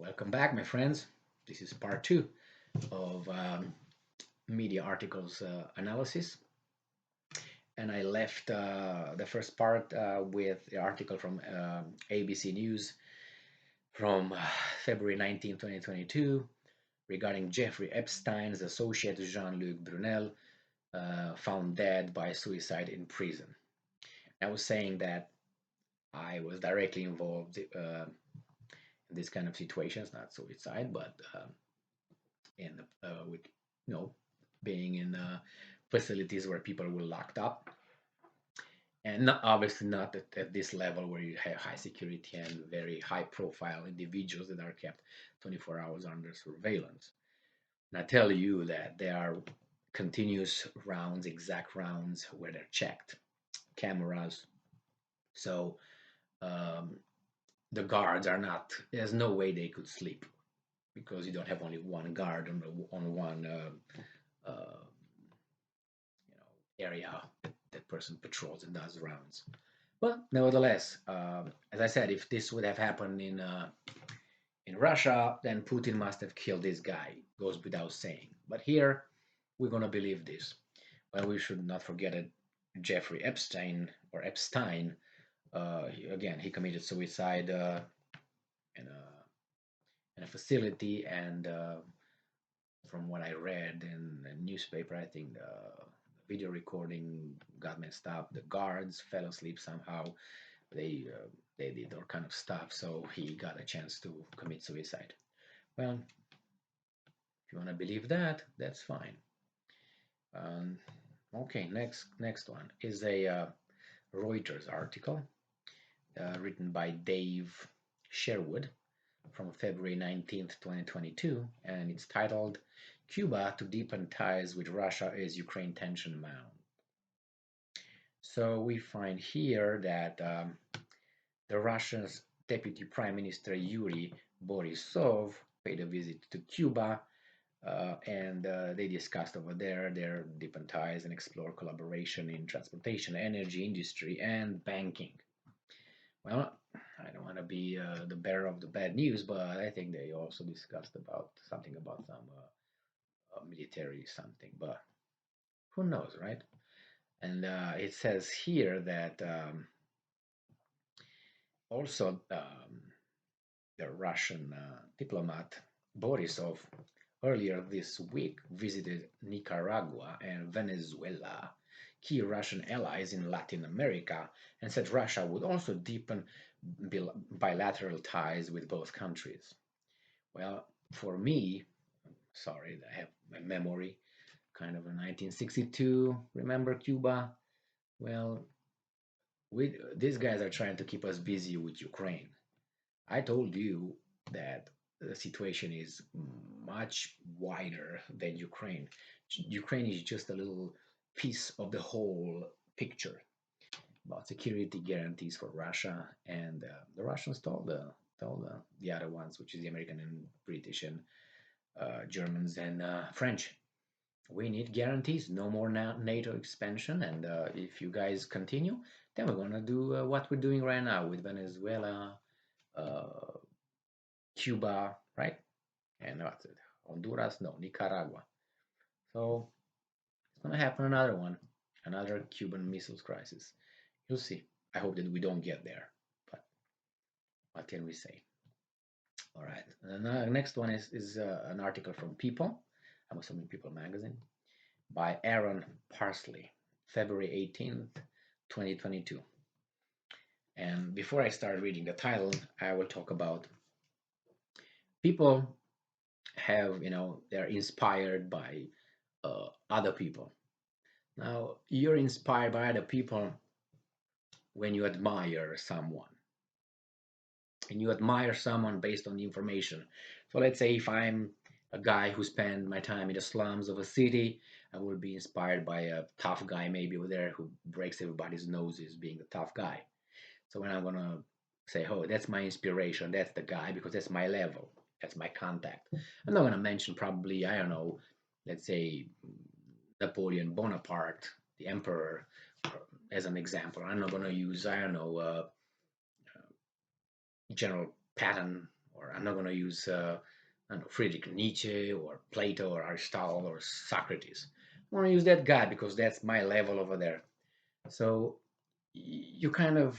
Welcome back, my friends. This is part two of media articles analysis. And I left the first part with the article from ABC News from February 19, 2022, regarding Jeffrey Epstein's associate Jean-Luc Brunel found dead by suicide in prison. I was saying that I was directly involved in this kind of situations, not suicide, but in with being in facilities where people were locked up, and obviously not at this level where you have high security and very high profile individuals that are kept 24 hours under surveillance. And I tell you that there are continuous rounds, exact rounds where they're checked, cameras. So um, the guards are not. There's no way they could sleep because you don't have only one guard on one uh, area that person patrols and does rounds. But nevertheless, as I said, if this would have happened in Russia, then Putin must have killed this guy. Goes without saying. But here, we're gonna believe this. Well, we should not forget that Jeffrey Epstein, he committed suicide in a facility, and from what I read in the newspaper, I think the video recording got messed up. The guards fell asleep somehow. They uh, they did all kind of stuff, so he got a chance to commit suicide. Well, if you want to believe that, that's fine. Um, okay, next one is a Reuters article written by Dave Sherwood from February 19th, 2022, and it's titled Cuba to Deepen Ties with Russia as Ukraine Tension Mount. So we find here that the Russia's Deputy Prime Minister Yuri Borisov paid a visit to Cuba, and they discussed over there their deepened ties and explore collaboration in transportation, energy, industry, and banking. Well, I don't want to be the bearer of the bad news, but I think they also discussed about something about some military something, but who knows, right? And it says here that also the Russian diplomat Borisov earlier this week visited Nicaragua and Venezuela, key Russian allies in Latin America, and said Russia would also deepen bilateral ties with both countries. Well, for me, sorry, I have my memory kind of a 1962. Remember Cuba? Well, these guys are trying to keep us busy with Ukraine. I told you that the situation is much wider than Ukraine. Ukraine is just a little piece of the whole picture about security guarantees for Russia, and the Russians told the other ones, which is the American and British and Germans and French. We need guarantees, no more NATO expansion, and if you guys continue, then we're gonna do what we're doing right now with Venezuela, uh, Cuba, right? And what's it? Honduras? No, Nicaragua. So it's gonna happen another one, another Cuban Missiles crisis. You'll see. I hope that we don't get there, but what can we say? All right. And the next one is an article from People. I'm assuming People magazine by Aaron Parsley, February 18th, 2022. And before I start reading the title, I will talk about people have, they're inspired by other people. Now, you're inspired by other people when you admire someone. And you admire someone based on the information. So let's say if I'm a guy who spend my time in the slums of a city, I will be inspired by a tough guy maybe over there who breaks everybody's noses being the tough guy. So when I'm gonna say, oh, that's my inspiration, that's the guy, because that's my level, that's my contact. I'm not gonna mention probably, I don't know, let's say Napoleon Bonaparte, the emperor, as an example. I'm not gonna use, I don't know, General Patton or I'm not going to use I don't know, Friedrich Nietzsche or Plato or Aristotle or Socrates. I want to use that guy because that's my level over there. So you kind of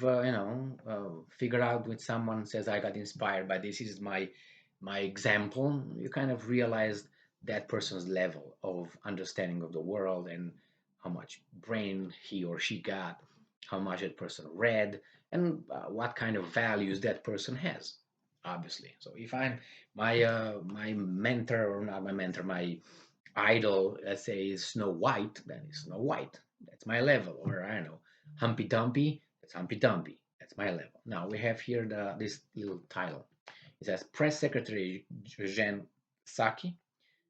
figure out when someone says I got inspired by this is my example. You kind of realize that person's level of understanding of the world and how much brain he or she got, how much that person read, and what kind of values that person has, obviously. So if I'm my mentor, or not my mentor, my idol, let's say, is Snow White, then it's Snow White. That's my level. Or I don't know, Humpy Dumpy, that's Humpy Dumpy. That's my level. Now we have here this little title. It says Press Secretary Psaki,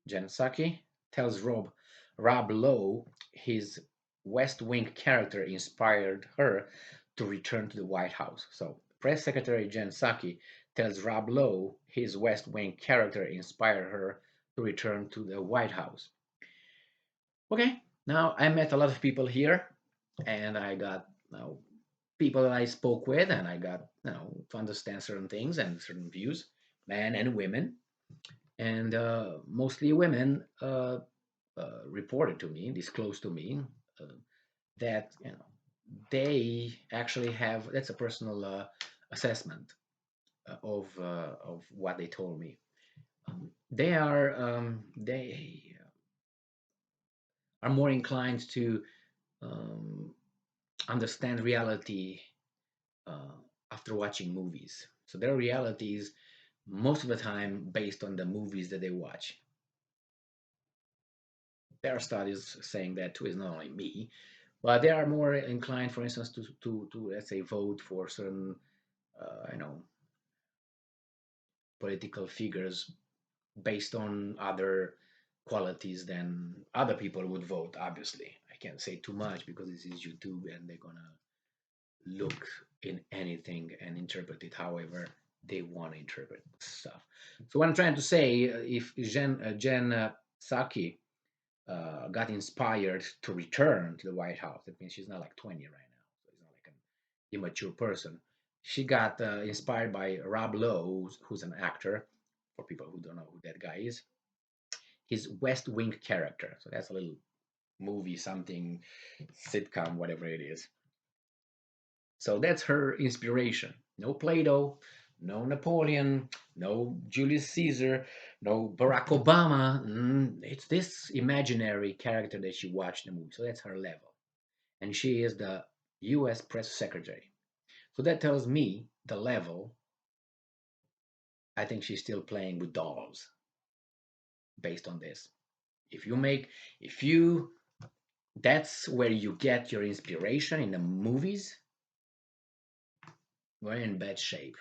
Jen Psaki tells Rob Lowe his West Wing character inspired her to return to the White House. So Press Secretary Jen Psaki tells Rob Lowe his West Wing character inspired her to return to the White House. Okay, now I met a lot of people here, and I got people that I spoke with, and I got to understand certain things and certain views, men and women, and mostly women reported to me, disclosed to me uh, that they actually have. That's a personal assessment of what they told me. They are more inclined to um, understand reality uh, after watching movies. So their reality is most of the time based on the movies that they watch. There are studies saying that too. Is not only me, but they are more inclined, for instance, to let's say vote for certain political figures based on other qualities than other people would vote. Obviously, I can't say too much because this is YouTube and they're gonna look in anything and interpret it however they want to interpret stuff. So what I'm trying to say, if Jen Psaki got inspired to return to the White House, that means she's not like 20 right now, so she's not like an immature person. She got inspired by Rob Lowe, who's an actor. For people who don't know who that guy is, his West Wing character. So that's a little movie, something, sitcom, whatever it is. So that's her inspiration. No Plato, no Napoleon, no Julius Caesar, no Barack Obama. It's this imaginary character that she watched in the movie. So that's her level. And she is the US press secretary. So that tells me the level. I think she's still playing with dolls based on this. If you make, if you, that's where you get your inspiration in the movies, we're in bad shape.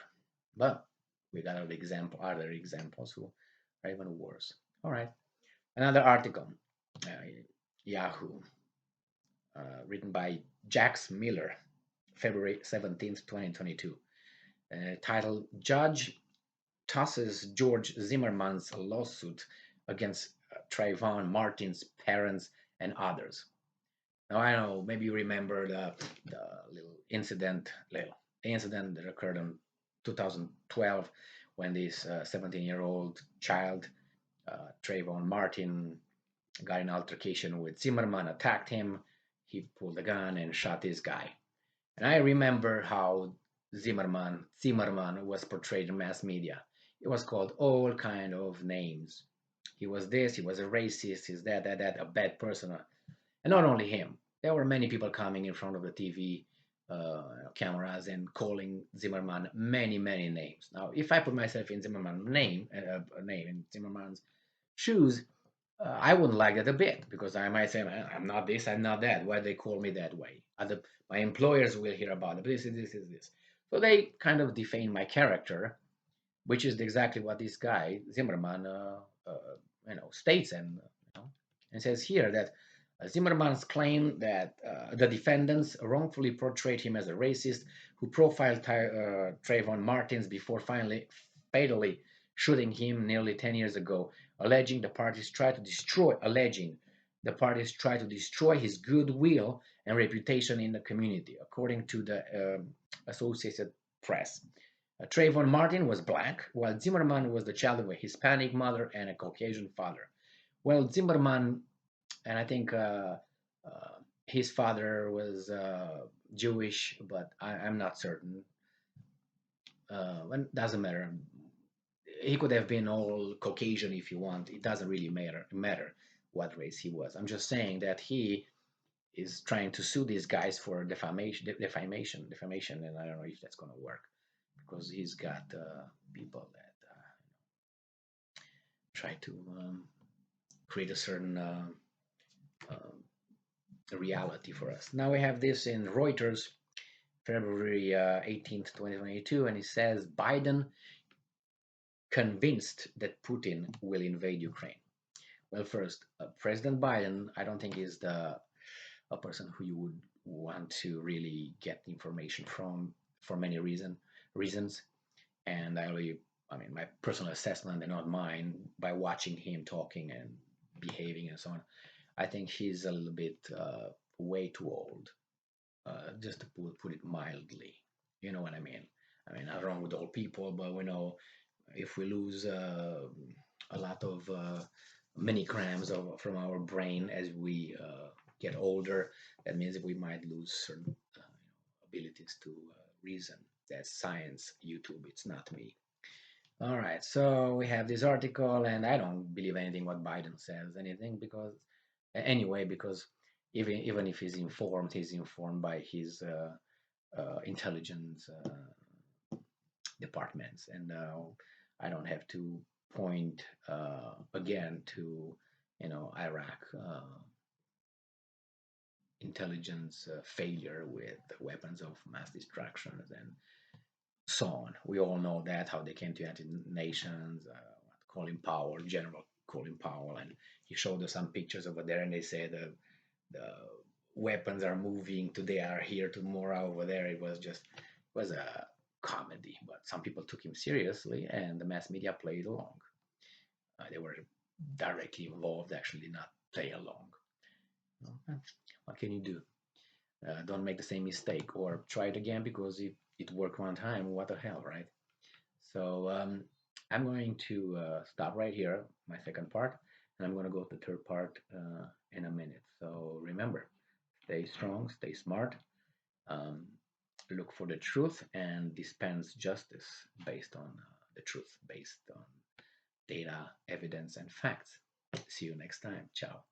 But we got other examples who are even worse. All right, another article, uh, Yahoo, written by Jax Miller, February 17th, 2022, titled "Judge Tosses George Zimmerman's Lawsuit Against Trayvon Martin's Parents and Others." Now I know maybe you remember the little incident that occurred in 2012 when this 17-year-old child, Trayvon Martin, got in an altercation with Zimmerman, attacked him. He pulled a gun and shot this guy. And I remember how Zimmerman was portrayed in mass media. It was called all kind of names. He was this, he was a racist, he's that, a bad person. And not only him, there were many people coming in front of the TV cameras and calling Zimmerman many names. Now, if I put myself in Zimmerman's name in Zimmerman's shoes, I wouldn't like that a bit because I might say, I'm not this, I'm not that. Why they call me that way? My employers will hear about it. This. So they kind of defame my character, which is exactly what this guy Zimmerman, states and says here that Zimmerman's claim that the defendants wrongfully portrayed him as a racist who profiled Trayvon Martins before finally fatally shooting him nearly 10 years ago, alleging the parties tried to destroy his goodwill and reputation in the community, according to the Associated Press. Trayvon Martin was black, while Zimmerman was the child of a Hispanic mother and a Caucasian father. Well, Zimmerman, and I think his father was Jewish, but I'm not certain. It doesn't matter. He could have been all Caucasian if you want. It doesn't really matter what race he was. I'm just saying that he is trying to sue these guys for defamation, and I don't know if that's going to work because he's got people that try to create a certain reality for us. Now we have this in Reuters, February 18th, 2022, and it says Biden convinced that Putin will invade Ukraine. Well, first, President Biden, I don't think is a person who you would want to really get information from for many reasons. And I mean, my personal assessment and not mine, by watching him talking and behaving and so on, I think he's a little bit way too old, just to put it mildly. You know what I mean? I mean, not wrong with old people, but we know if we lose a lot of milligrams from our brain as we get older, that means that we might lose certain abilities to reason. That's science, YouTube. It's not me. All right, so we have this article, and I don't believe anything what Biden says, anything because anyway, because even if he's informed by his intelligence departments, and I don't have to point again to Iraq intelligence failure with weapons of mass destruction and so on. We all know that how they came to United Nations, Colin Powell, General Colin Powell, and he showed us some pictures over there, and they said the weapons are moving today, are here tomorrow over there. It was a comedy, but some people took him seriously, and the mass media played along. They were directly involved, actually did not play along. What can you do? Don't make the same mistake, or try it again, because it worked one time. What the hell, right? So I'm going to stop right here, my second part, and I'm going to go to the third part in a minute. So remember, stay strong, stay smart, um, look for the truth, and dispense justice based on the truth, based on data, evidence, and facts. See you next time. Ciao.